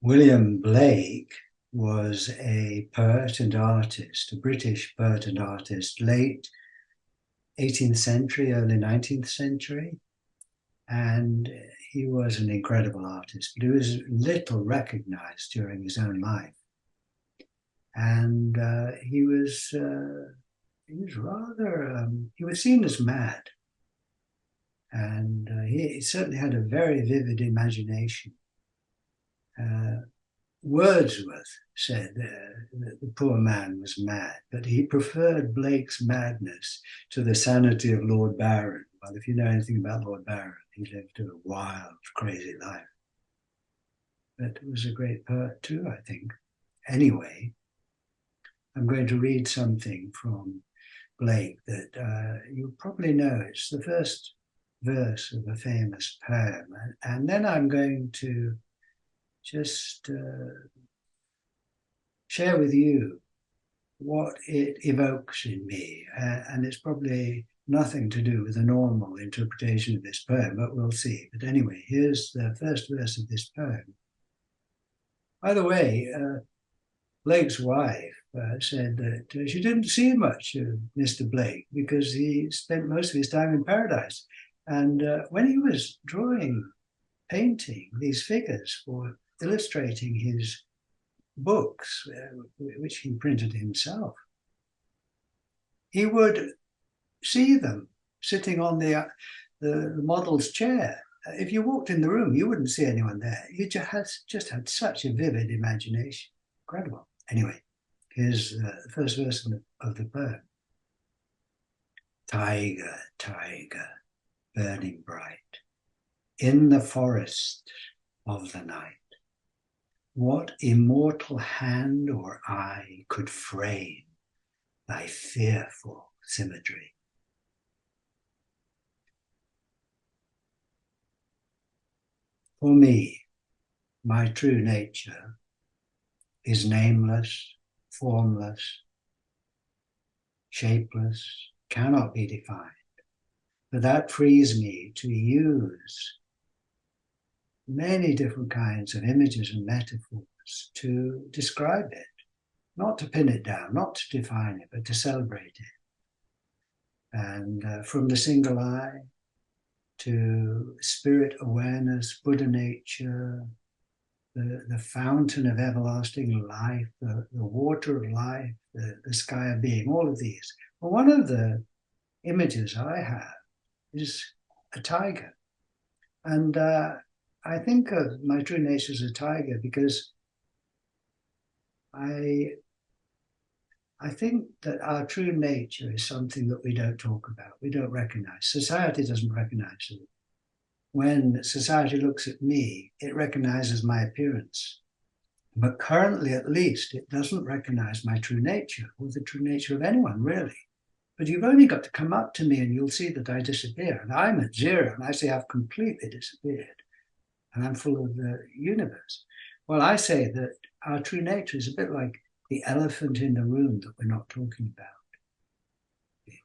William Blake was a poet and artist, a British poet and artist, late 18th century, early 19th century. And he was an incredible artist, but he was little recognized during his own life. And he was seen as mad. And he certainly had a very vivid imagination. Uh, Wordsworth said that the poor man was mad, but he preferred Blake's madness to the sanity of Lord Byron. Well, if you know anything about Lord Byron, he lived a wild, crazy life. But he was a great poet too, I think. Anyway, I'm going to read something from Blake that you'll probably know. It's the first verse of a famous poem. And then I'm going to just share with you what it evokes in me. And it's probably nothing to do with a normal interpretation of this poem, but we'll see. But anyway, here's the first verse of this poem. By the way, Blake's wife said that she didn't see much of Mr. Blake because he spent most of his time in paradise. And when he was painting these figures for illustrating his books, which he printed himself, he would see them sitting on the model's chair. If you walked in the room, you wouldn't see anyone there. He just had such a vivid imagination. Incredible. Anyway, here's the first verse of the poem. Tiger, tiger, burning bright, in the forest of the night, what immortal hand or eye could frame thy fearful symmetry? For me, my true nature is nameless, formless, shapeless, cannot be defined. But that frees me to use many different kinds of images and metaphors to describe it, not to pin it down, not to define it, but to celebrate it. And from the single eye to spirit awareness, Buddha nature, the fountain of everlasting life, the water of life, the sky of being, all of these. Well, one of the images I have is a tiger. And I think of my true nature as a tiger because I think that our true nature is something that we don't talk about, we don't recognize. Society doesn't recognize it. When society looks at me, it recognizes my appearance. But currently, at least, it doesn't recognize my true nature or the true nature of anyone, really. But you've only got to come up to me and you'll see that I disappear. And I'm at zero, and I say I've completely disappeared. And I'm full of the universe. Well, I say that our true nature is a bit like the elephant in the room that we're not talking about.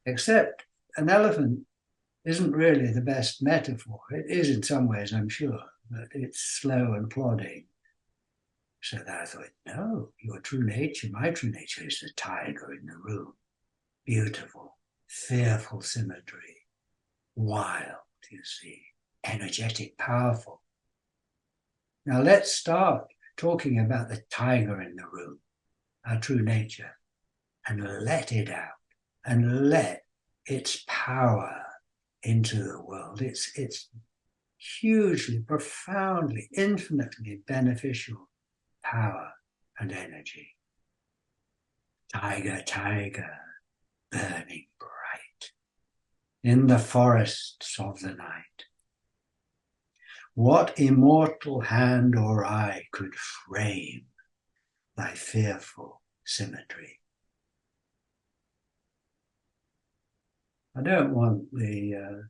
Except an elephant isn't really the best metaphor. It is in some ways, I'm sure, but it's slow and plodding. So that I thought, no, your true nature, my true nature is the tiger in the room. Beautiful, fearful symmetry, wild, you see, energetic, powerful. Now let's start talking about the tiger in the room, our true nature, and let it out and let its power into the world. It's hugely, profoundly, infinitely beneficial power and energy. Tiger, tiger, burning bright in the forests of the night. What immortal hand or eye could frame thy fearful symmetry? I don't want the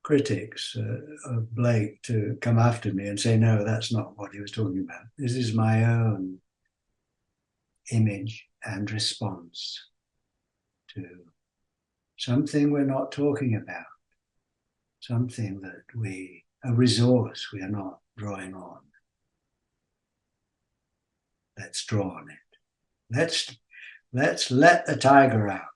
critics of Blake to come after me and say, no, that's not what he was talking about. This is my own image and response to something we're not talking about, something that a resource we are not drawing on. Let's draw on it. Let's let the tiger out.